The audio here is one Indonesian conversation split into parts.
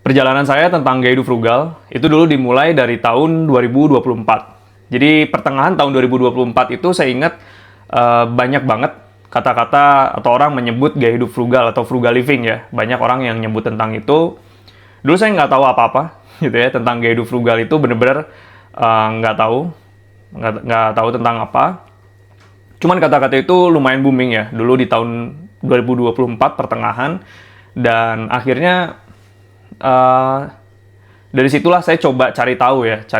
Perjalanan saya tentang gaya hidup frugal itu dulu dimulai dari tahun 2024. Jadi pertengahan tahun 2024 itu saya ingat banyak banget kata-kata atau orang menyebut gaya hidup frugal atau frugal living ya. Banyak orang yang nyebut tentang itu. Dulu saya nggak tahu apa-apa gitu ya tentang gaya hidup frugal itu, bener-bener nggak tahu, nggak tahu tentang apa. Cuman kata-kata itu lumayan booming ya dulu di tahun 2024 pertengahan, dan akhirnya dari situlah saya coba cari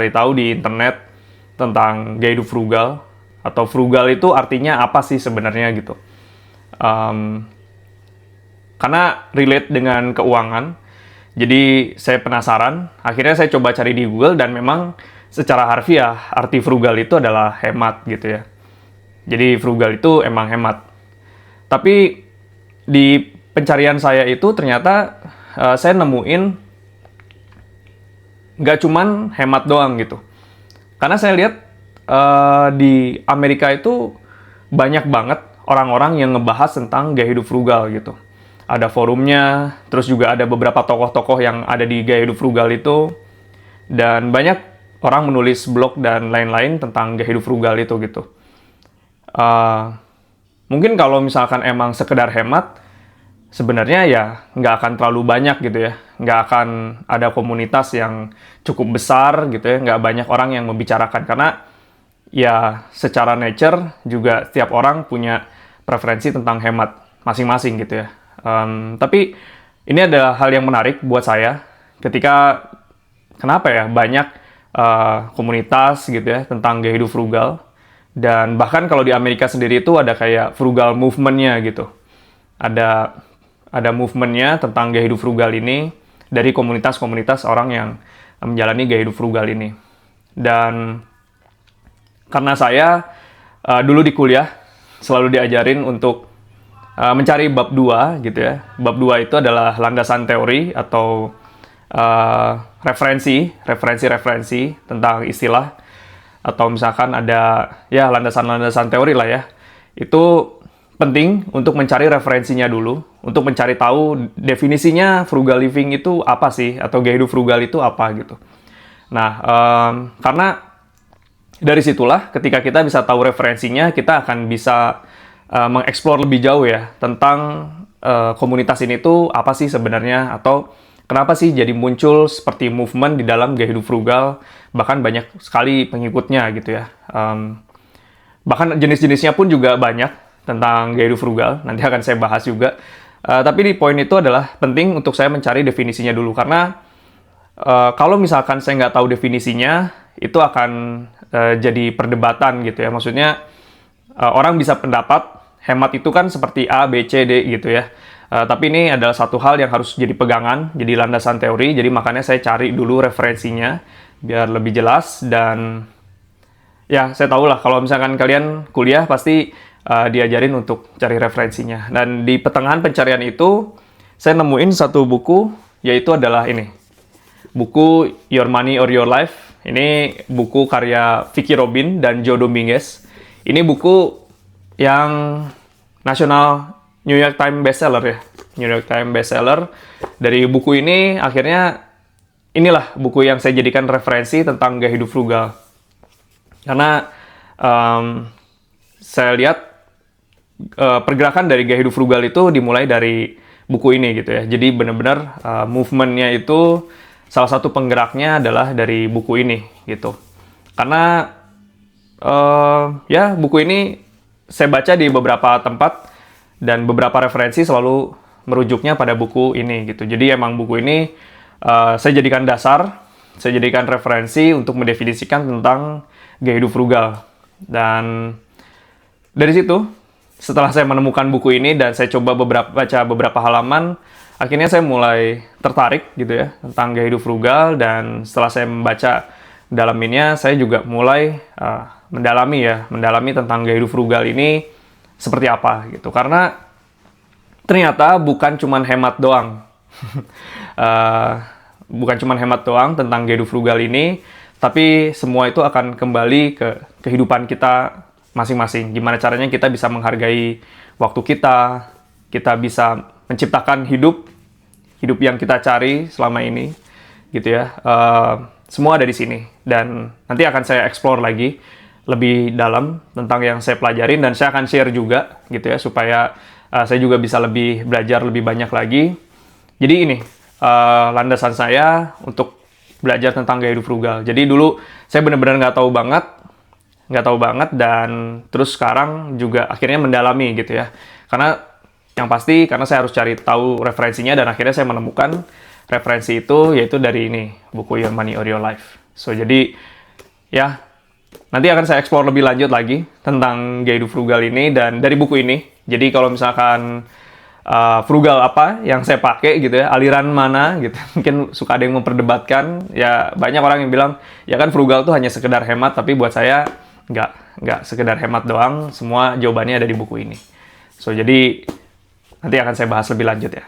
tahu di internet tentang gaya hidup frugal, atau frugal itu artinya apa sih sebenarnya gitu. Karena relate dengan keuangan, jadi saya penasaran, akhirnya saya coba cari di Google, dan memang secara harfiah arti frugal itu adalah hemat gitu ya. Jadi frugal itu emang hemat. Tapi di pencarian saya itu ternyata saya nemuin nggak cuman hemat doang gitu. Karena saya lihat di Amerika itu banyak banget orang-orang yang ngebahas tentang gaya hidup frugal gitu. Ada forumnya, terus juga ada beberapa tokoh-tokoh yang ada di gaya hidup frugal itu, dan banyak orang menulis blog dan lain-lain tentang gaya hidup frugal itu gitu. Mungkin kalau misalkan emang sekedar hemat, sebenarnya ya nggak akan terlalu banyak gitu ya. Nggak akan ada komunitas yang cukup besar gitu ya. Nggak banyak orang yang membicarakan. Karena ya secara nature juga setiap orang punya preferensi tentang hemat masing-masing gitu ya. Tapi ini adalah hal yang menarik buat saya ketika kenapa ya banyak komunitas gitu ya tentang gaya hidup frugal. Dan bahkan kalau di Amerika sendiri itu ada kayak frugal movement-nya gitu. Ada movement-nya tentang gaya hidup frugal ini dari komunitas-komunitas orang yang menjalani gaya hidup frugal ini. Dan karena saya dulu di kuliah selalu diajarin untuk mencari bab 2 gitu ya. Bab 2 itu adalah landasan teori atau referensi tentang istilah, atau misalkan ada ya landasan-landasan teori lah ya. Itu penting untuk mencari referensinya dulu, untuk mencari tahu definisinya frugal living itu apa sih, atau gaya hidup frugal itu apa gitu. Nah, karena dari situlah ketika kita bisa tahu referensinya, kita akan bisa mengeksplor lebih jauh ya tentang komunitas ini tuh apa sih sebenarnya, atau kenapa sih jadi muncul seperti movement di dalam gaya hidup frugal, bahkan banyak sekali pengikutnya gitu ya. Bahkan jenis-jenisnya pun juga banyak tentang gaya hidup frugal, nanti akan saya bahas juga. Tapi di poin itu adalah penting untuk saya mencari definisinya dulu, karena kalau misalkan saya nggak tahu definisinya, itu akan jadi perdebatan gitu ya. Maksudnya orang bisa pendapat hemat itu kan seperti A, B, C, D gitu ya. Tapi ini adalah satu hal yang harus jadi pegangan, jadi landasan teori. Jadi makanya saya cari dulu referensinya biar lebih jelas. Dan ya saya tahu lah kalau misalkan kalian kuliah pasti diajarin untuk cari referensinya. Dan di pertengahan pencarian itu saya nemuin satu buku, yaitu adalah ini, buku Your Money or Your Life. Ini buku karya Vicki Robin dan Joe Dominguez. Ini buku yang nasional New York Times bestseller ya, New York Times bestseller. Dari buku ini akhirnya inilah buku yang saya jadikan referensi tentang gaya hidup frugal. Karena saya lihat pergerakan dari gaya hidup frugal itu dimulai dari buku ini gitu ya. Jadi benar-benar movement-nya itu salah satu penggeraknya adalah dari buku ini gitu. Karena ya buku ini saya baca di beberapa tempat, dan beberapa referensi selalu merujuknya pada buku ini gitu. Jadi emang buku ini saya jadikan dasar, saya jadikan referensi untuk mendefinisikan tentang gaya hidup frugal. Dan dari situ, setelah saya menemukan buku ini dan saya coba baca beberapa halaman, akhirnya saya mulai tertarik gitu ya tentang gaya hidup frugal. Dan setelah saya membaca dalamnya, saya juga mulai mendalami tentang gaya hidup frugal ini seperti apa gitu. Karena ternyata bukan cuman hemat doang. Bukan cuman hemat doang tentang gaya hidup frugal ini, tapi semua itu akan kembali ke kehidupan kita masing-masing. Gimana caranya kita bisa menghargai waktu kita bisa menciptakan hidup hidup yang kita cari selama ini, gitu ya. Semua ada di sini, dan nanti akan saya explore lagi lebih dalam tentang yang saya pelajarin, dan saya akan share juga, gitu ya, supaya saya juga bisa lebih belajar lebih banyak lagi. Jadi ini landasan saya untuk belajar tentang gaya hidup frugal. Jadi dulu saya benar-benar nggak tahu banget, dan terus sekarang juga akhirnya mendalami gitu ya. Karena yang pasti karena saya harus cari tahu referensinya, dan akhirnya saya menemukan referensi itu yaitu dari ini, buku Your Money or Your Life. So jadi ya nanti akan saya explore lebih lanjut lagi tentang gaya hidup frugal ini dan dari buku ini. Jadi kalau misalkan frugal apa yang saya pakai gitu ya, aliran mana gitu. Mungkin suka ada yang memperdebatkan, ya banyak orang yang bilang, ya kan frugal tuh hanya sekedar hemat, tapi buat saya nggak sekedar hemat doang, semua jawabannya ada di buku ini. So, jadi nanti akan saya bahas lebih lanjut ya.